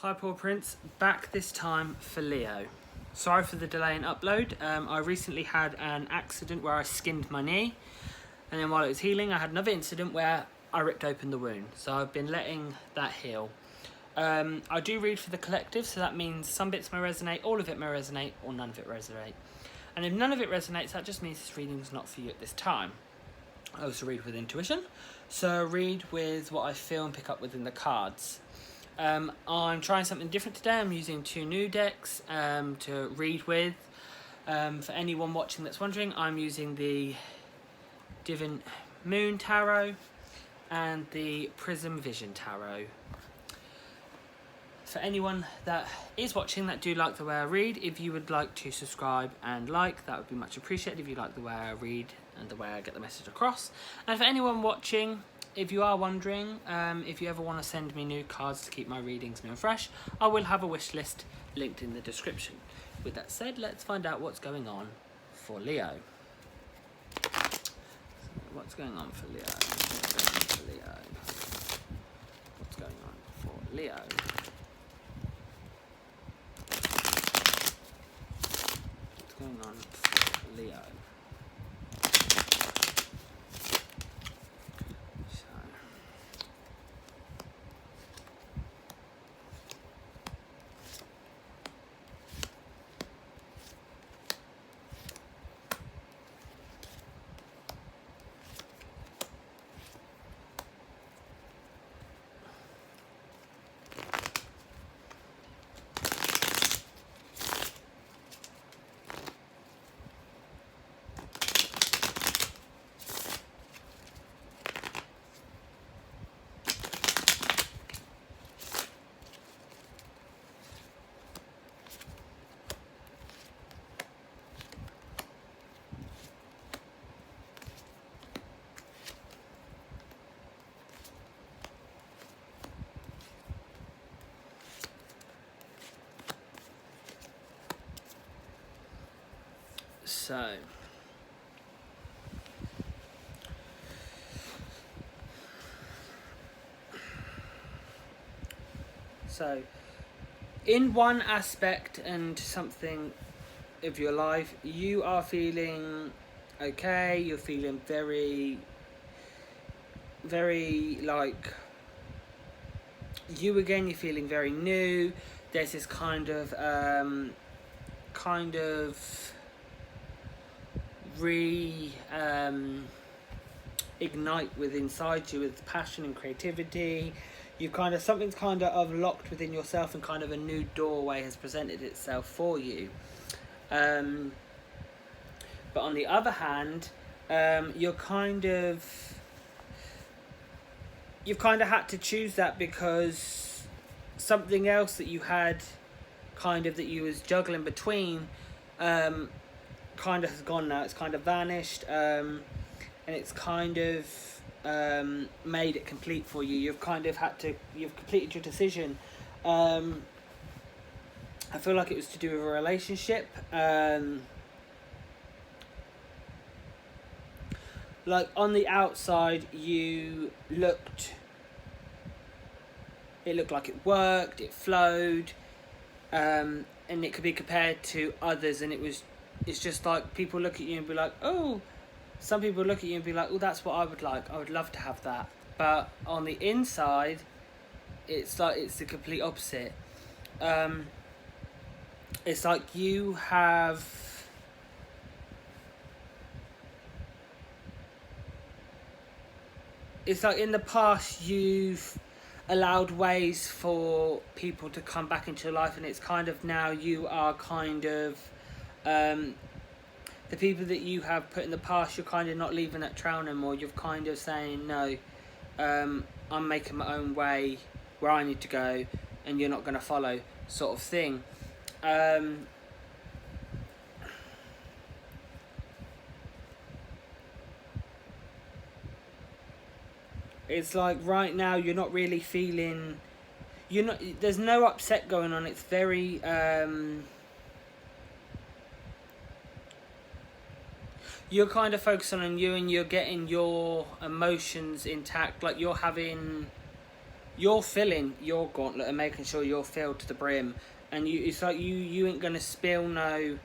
Hi Paw Prince, back this time for Leo. Sorry for the delay in upload. I recently had an accident where I skinned my knee, and then while it was healing I had another incident where I ripped open the wound, so I've been letting that heal. I do read for the collective, so that means some bits may resonate, all of it may resonate, or none of it resonate. And if none of it resonates, that just means this reading is not for you at this time. I also read with intuition, so read with what I feel and pick up within the cards. I'm trying something different today. I'm using two new decks to read with. For anyone watching that's wondering, I'm using the Divine Moon Tarot and the Prism Vision Tarot. For anyone that is watching that do like the way I read, if you would like to subscribe and like, that would be much appreciated. If you like the way I read and the way I get the message across. And for anyone watching, if you are wondering, if you ever want to send me new cards to keep my readings new and fresh, I will have a wish list linked in the description. With that said, let's find out what's going on for Leo. What's going on for Leo? What's going on for Leo? What's going on for Leo? What's going on for Leo? So, in one aspect and something of your life, you are feeling okay, you're feeling very, very like you again, you're feeling very new. There's this kind of ignite within inside you with passion and creativity. You kind of, something's kind of locked within yourself, and kind of a new doorway has presented itself for you. But on the other hand, you've kind of had to choose that, because something else that you had that you was juggling between kind of has gone now. It's kind of vanished, and it's kind of made it complete for you. You've completed your decision. I feel like it was to do with a relationship. Like on the outside, it looked like it worked, it flowed, and it could be compared to others, and it's just like people look at you and be like, oh, some people look at you and be like, oh, that's what I would like, I would love to have that. But on the inside, it's like it's the complete opposite. It's like you have it's like in the past you've allowed ways for people to come back into your life, and it's kind of now you are kind of the people that you have put in the past, you're kind of not leaving that trail no more. You're kind of saying, no, I'm making my own way where I need to go, and you're not going to follow, sort of thing. It's like right now you're not really feeling, there's no upset going on. It's very you're kind of focusing on you, and you're getting your emotions intact. Like you're you're filling your gauntlet and making sure you're filled to the brim, and it's like you ain't gonna spill no.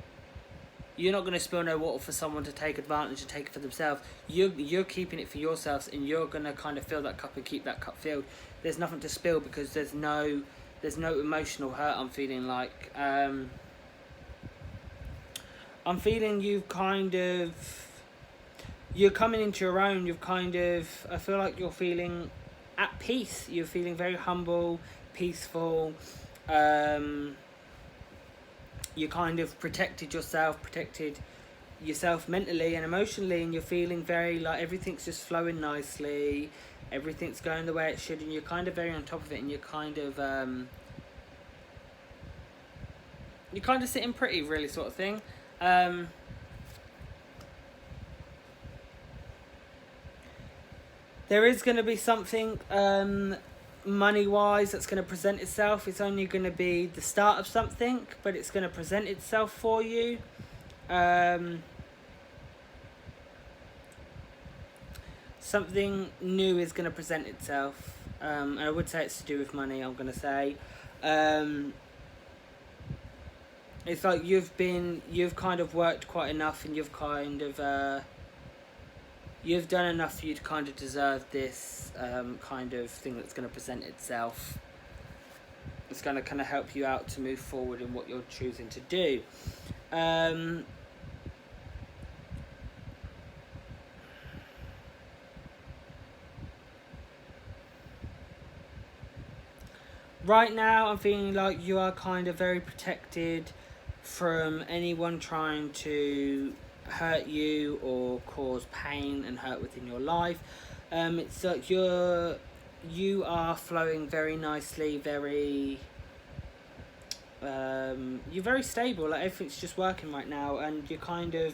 You're not going to spill no water for someone to take advantage and take it for themselves. You're keeping it for yourselves, and you're going to kind of fill that cup and keep that cup filled. There's nothing to spill because there's no emotional hurt. I'm feeling like I'm feeling you're coming into your own. I feel like you're feeling at peace. You're feeling very humble, peaceful. You kind of protected yourself mentally and emotionally, and you're feeling very like everything's just flowing nicely, everything's going the way it should, and you're kind of very on top of it, and you're kind of sitting pretty, really, sort of thing. There is going to be something money-wise that's going to present itself. It's only going to be the start of something, but it's going to present itself for you. Something new is going to present itself. And I would say it's to do with money, I'm going to say. It's like you've kind of worked quite enough, and you've kind of you've done enough for you to kind of deserve this kind of thing that's going to present itself. It's going to kind of help you out to move forward in what you're choosing to do. Right now, I'm feeling like you are kind of very protected from anyone trying to hurt you or cause pain and hurt within your life. It's like you are flowing very nicely, very you're very stable, like everything's just working right now, and you're kind of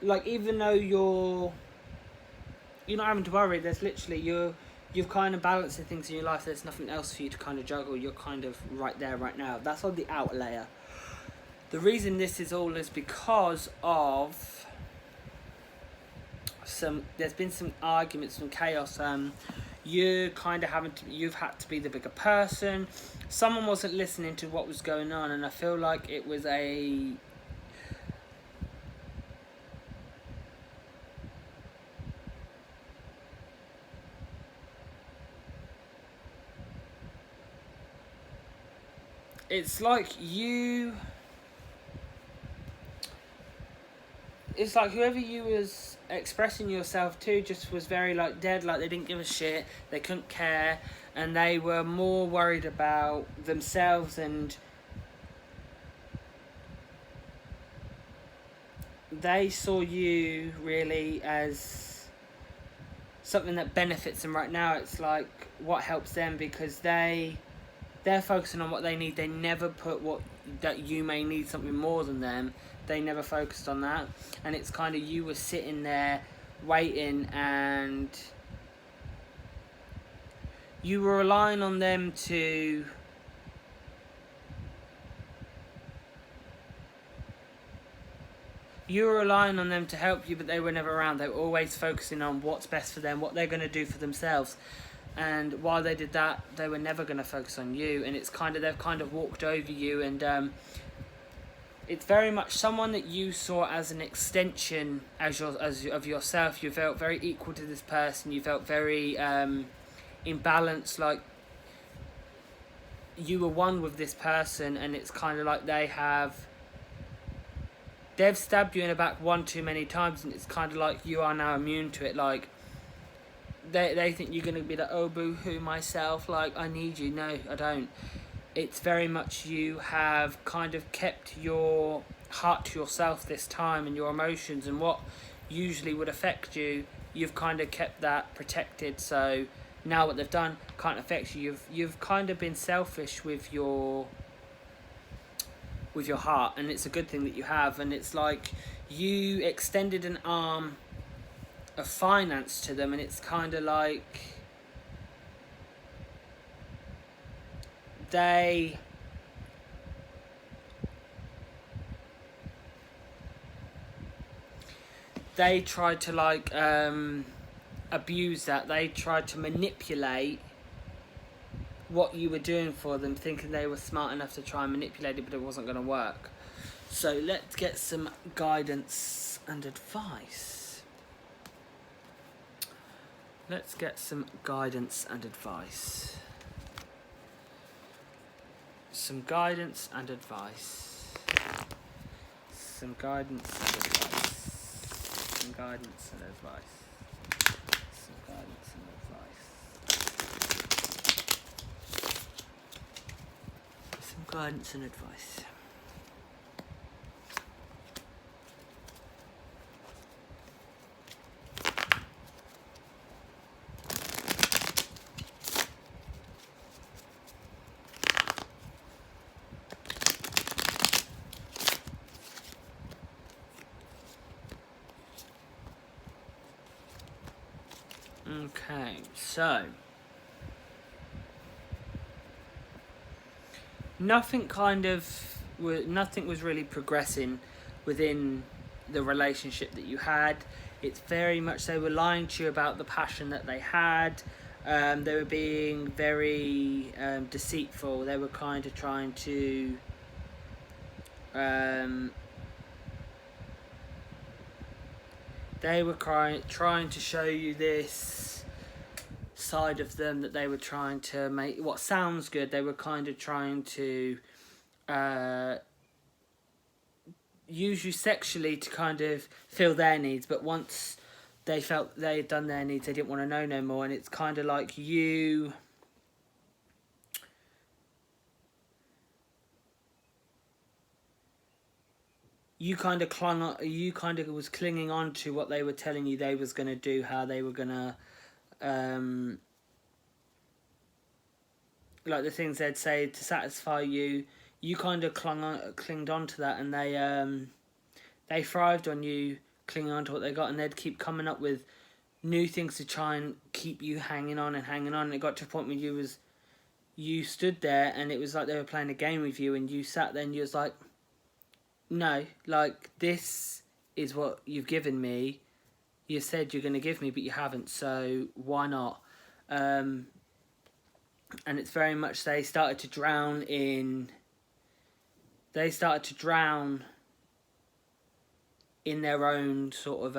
like, even though you're not having to worry, there's literally you've kind of balancing things in your life, there's nothing else for you to kind of juggle, you're kind of right there right now. That's on the outer layer. The reason this is all is because of there's been some arguments, some chaos. You've had to be the bigger person. Someone wasn't listening to what was going on, and I feel like it was it's like it's like whoever you was expressing yourself to just was very like dead, like they didn't give a shit, they couldn't care, and they were more worried about themselves, and they saw you really as something that benefits them right now. It's like what helps them, because they're focusing on what they need. They never put that you may need something more than them. They never focused on that. And it's kind of, you were sitting there waiting, and you were relying on them to help you, but they were never around. They were always focusing on what's best for them, what they're going to do for themselves. And while they did that, they were never going to focus on you. And it's kind of, they've kind of walked over you, and it's very much someone that you saw as an extension of yourself. You felt very equal to this person. You felt very in balance, like you were one with this person. And it's kind of like they've stabbed you in the back one too many times, and it's kind of like you are now immune to it. Like they think you're going to be like, oh boo-hoo myself, like I need you. No, I don't. It's very much you have kind of kept your heart to yourself this time, and your emotions and what usually would affect you, you've kind of kept that protected. So now what they've done can't affect you. You've kind of been selfish with your heart, and it's a good thing that you have. And it's like you extended an arm of finance to them, and it's kind of like they tried to like abuse that. They tried to manipulate what you were doing for them, thinking they were smart enough to try and manipulate it, but it wasn't going to work. So let's get some guidance and advice. Let's get some guidance and advice. Some guidance and advice. Some guidance and advice. Some guidance and advice. Some guidance and advice. Some guidance and advice. Okay, so nothing was really progressing within the relationship that you had. It's very much they were lying to you about the passion that they had. They were being very deceitful. They were kind of trying to trying to show you this side of them that they were trying to make what sounds good. They were kind of trying to use you sexually to kind of fill their needs, but once they felt they had done their needs, they didn't want to know no more. And it's kind of like you kind of was clinging on to what they were telling you they was going to do, how they were going to like the things they'd say to satisfy you. You kind of clinged on to that, and they thrived on you clinging on to what they got, and they'd keep coming up with new things to try and keep you hanging on. And it got to a point where you stood there, and it was like they were playing a game with you, and you sat there and you was like, no, like, this is what you've given me. You said you're going to give me, but you haven't, so why not? And it's very much they started to drown in their own sort of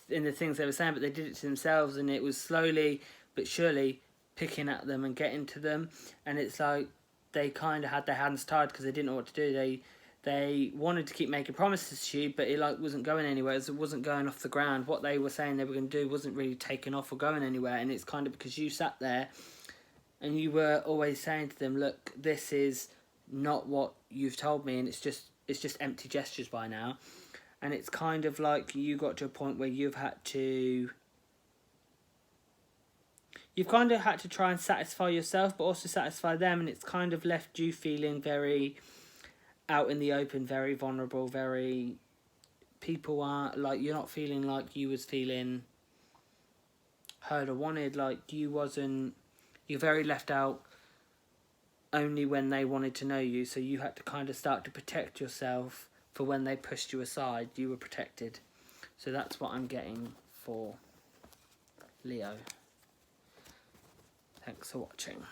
in the things they were saying, but they did it to themselves, and it was slowly but surely picking at them and getting to them. And it's like they kind of had their hands tied because they didn't know what to do. They wanted to keep making promises to you, but it like wasn't going anywhere. It wasn't going off the ground. What they were saying they were going to do wasn't really taking off or going anywhere. And it's kind of because you sat there and you were always saying to them, look, this is not what you've told me, and it's just empty gestures by now. And it's kind of like you got to a point where you've kind of had to try and satisfy yourself, but also satisfy them, and it's kind of left you feeling very out in the open, very vulnerable, very... People aren't... Like, you're not feeling like you was feeling heard or wanted, like you wasn't... You're very left out only when they wanted to know you, so you had to kind of start to protect yourself for when they pushed you aside, you were protected. So that's what I'm getting for Leo. Thanks for watching.